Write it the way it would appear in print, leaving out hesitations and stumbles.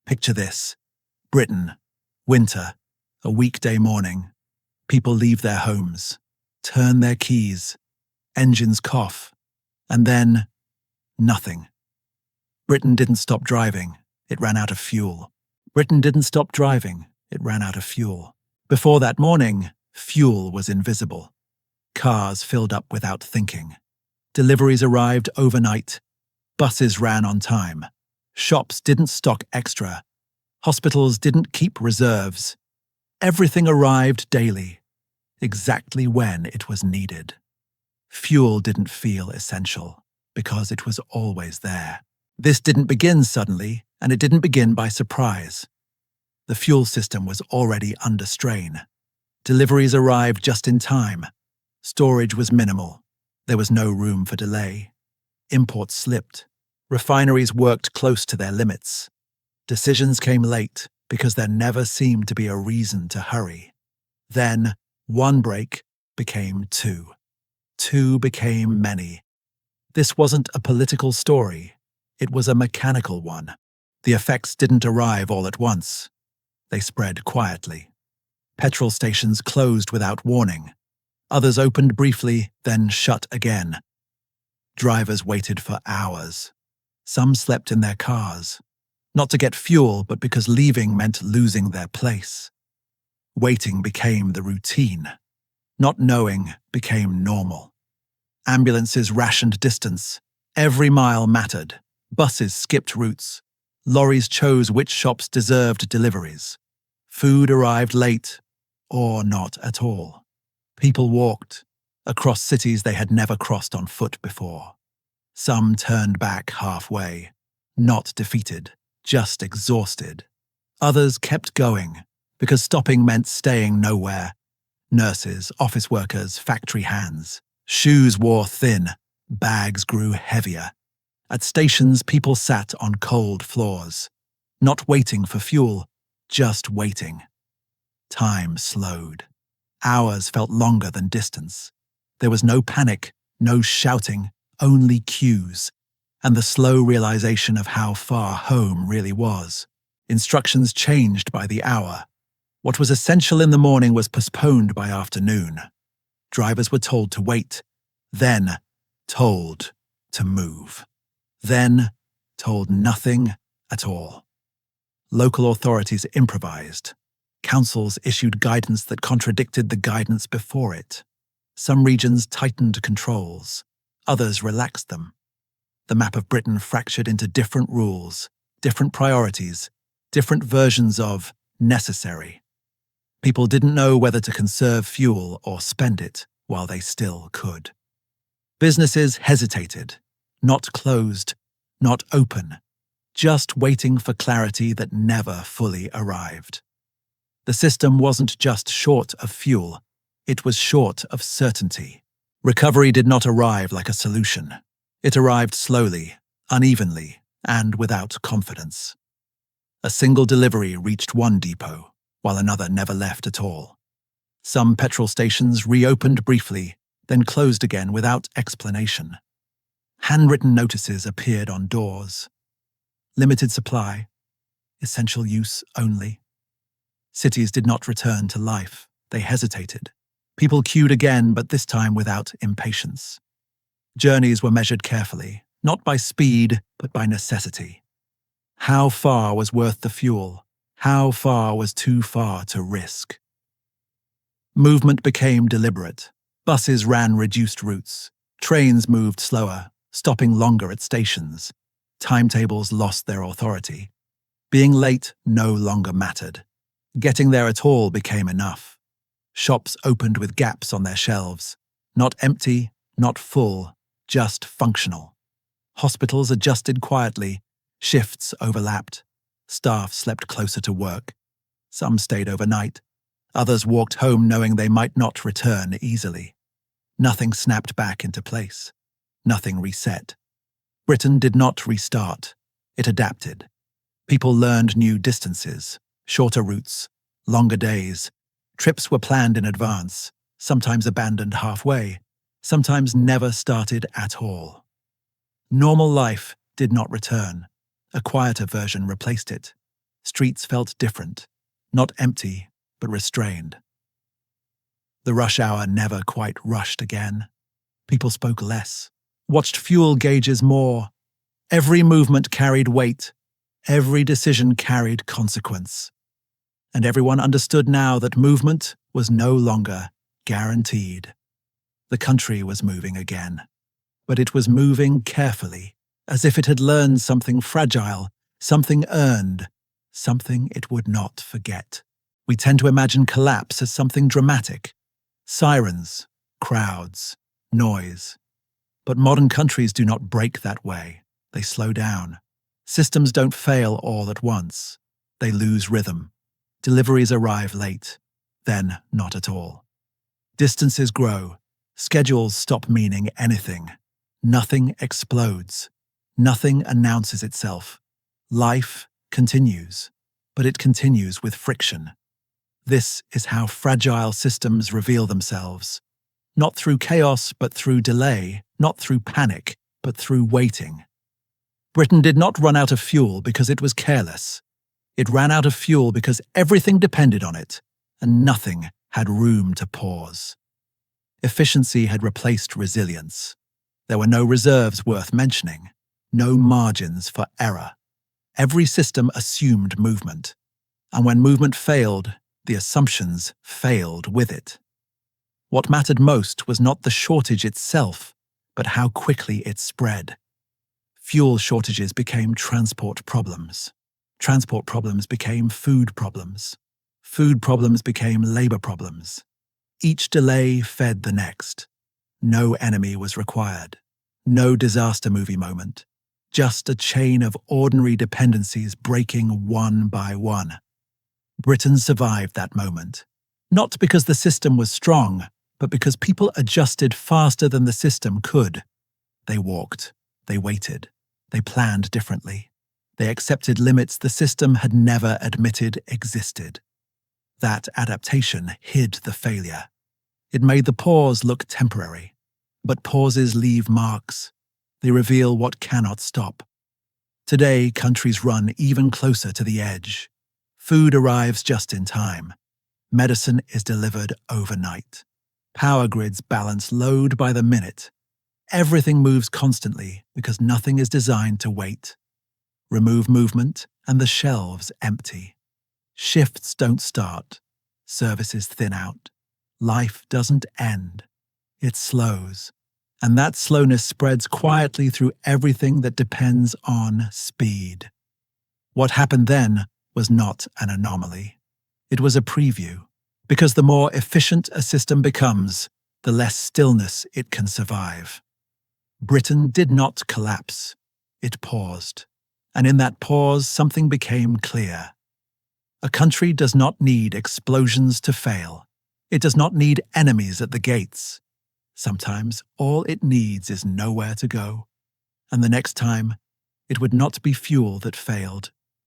Picture this. Britain. Winter. A weekday morning. People leave their homes. Turn their keys. Engines cough. And then, nothing. Britain didn't stop driving. It ran out of fuel. Britain didn't stop driving. It ran out of fuel. Before that morning, fuel was invisible. Cars filled up without thinking. Deliveries arrived overnight. Buses ran on time. Shops didn't stock extra. Hospitals didn't keep reserves. Everything arrived daily, exactly when it was needed. Fuel didn't feel essential, because it was always there. This didn't begin suddenly, and it didn't begin by surprise. The fuel system was already under strain. Deliveries arrived just in time. Storage was minimal. There was no room for delay. Imports slipped. Refineries worked close to their limits. Decisions came late because there never seemed to be a reason to hurry. Then, one break became two. Two became many. This wasn't a political story. It was a mechanical one. The effects didn't arrive all at once. They spread quietly. Petrol stations closed without warning. Others opened briefly, then shut again. Drivers waited for hours. Some slept in their cars, not to get fuel, but because leaving meant losing their place. Waiting became the routine. Not knowing became normal. Ambulances rationed distance. Every mile mattered. Buses skipped routes. Lorries chose which shops deserved deliveries. Food arrived late, or not at all. People walked across cities they had never crossed on foot before. Some turned back halfway, not defeated, just exhausted. Others kept going, because stopping meant staying nowhere. Nurses, office workers, factory hands. Shoes wore thin, bags grew heavier. At stations, people sat on cold floors, not waiting for fuel, just waiting. Time slowed. Hours felt longer than distance. There was no panic, no shouting, only cues, and the slow realization of how far home really was. Instructions changed by the hour. What was essential in the morning was postponed by afternoon. Drivers were told to wait, then told to move, then told nothing at all. Local authorities improvised. Councils issued guidance that contradicted the guidance before it. Some regions tightened controls. Others relaxed them. The map of Britain fractured into different rules, different priorities, different versions of necessary. People didn't know whether to conserve fuel or spend it while they still could. Businesses hesitated, not closed, not open, just waiting for clarity that never fully arrived. The system wasn't just short of fuel, it was short of certainty. Recovery did not arrive like a solution. It arrived slowly, unevenly, and without confidence. A single delivery reached one depot, while another never left at all. Some petrol stations reopened briefly, then closed again without explanation. Handwritten notices appeared on doors. Limited supply, essential use only. Cities did not return to life. They hesitated. People queued again, but this time without impatience. Journeys were measured carefully, not by speed, but by necessity. How far was worth the fuel? How far was too far to risk? Movement became deliberate. Buses ran reduced routes. Trains moved slower, stopping longer at stations. Timetables lost their authority. Being late no longer mattered. Getting there at all became enough. Shops opened with gaps on their shelves. Not empty, not full, just functional. Hospitals adjusted quietly. Shifts overlapped. Staff slept closer to work. Some stayed overnight. Others walked home knowing they might not return easily. Nothing snapped back into place. Nothing reset. Britain did not restart. It adapted. People learned new distances, shorter routes, longer days. Trips were planned in advance, sometimes abandoned halfway, sometimes never started at all. Normal life did not return. A quieter version replaced it. Streets felt different, not empty, but restrained. The rush hour never quite rushed again. People spoke less, watched fuel gauges more. Every movement carried weight. Every decision carried consequence. And everyone understood now that movement was no longer guaranteed. The country was moving again, but it was moving carefully, as if it had learned something fragile, something earned, something it would not forget. We tend to imagine collapse as something dramatic. Sirens, crowds, noise. But modern countries do not break that way. They slow down. Systems don't fail all at once. They lose rhythm. Deliveries arrive late, then not at all. Distances grow. Schedules stop meaning anything. Nothing explodes. Nothing announces itself. Life continues, but it continues with friction. This is how fragile systems reveal themselves. Not through chaos, but through delay. Not through panic, but through waiting. Britain did not run out of fuel because it was careless. It ran out of fuel because everything depended on it, and nothing had room to pause. Efficiency had replaced resilience. There were no reserves worth mentioning, no margins for error. Every system assumed movement, and when movement failed, the assumptions failed with it. What mattered most was not the shortage itself, but how quickly it spread. Fuel shortages became transport problems. Transport problems became food problems. Food problems became labor problems. Each delay fed the next. No enemy was required. No disaster movie moment. Just a chain of ordinary dependencies breaking one by one. Britain survived that moment. Not because the system was strong, but because people adjusted faster than the system could. They walked. They waited. They planned differently. They accepted limits the system had never admitted existed. That adaptation hid the failure. It made the pause look temporary. But pauses leave marks. They reveal what cannot stop. Today, countries run even closer to the edge. Food arrives just in time. Medicine is delivered overnight. Power grids balance load by the minute. Everything moves constantly because nothing is designed to wait. Remove movement and the shelves empty. Shifts don't start. Services thin out. Life doesn't end. It slows. And that slowness spreads quietly through everything that depends on speed. What happened then was not an anomaly. It was a preview, because the more efficient a system becomes, the less stillness it can survive. Britain did not collapse. It paused. And in that pause, something became clear. A country does not need explosions to fail. It does not need enemies at the gates. Sometimes all it needs is nowhere to go. And the next time, it would not be fuel that failed.